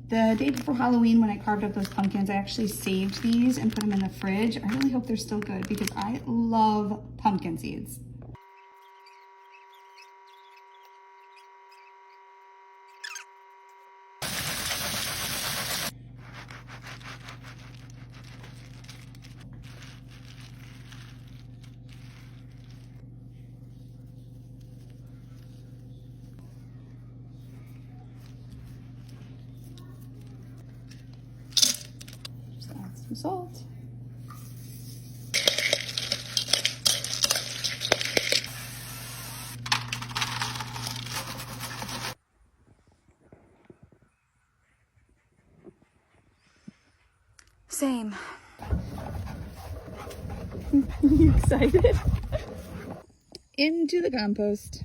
The day before Halloween, when I carved up those pumpkins, I actually saved these and put them in the fridge. I really hope they're still good because I love pumpkin seeds. Just add some salt. Same. You excited? Into the compost.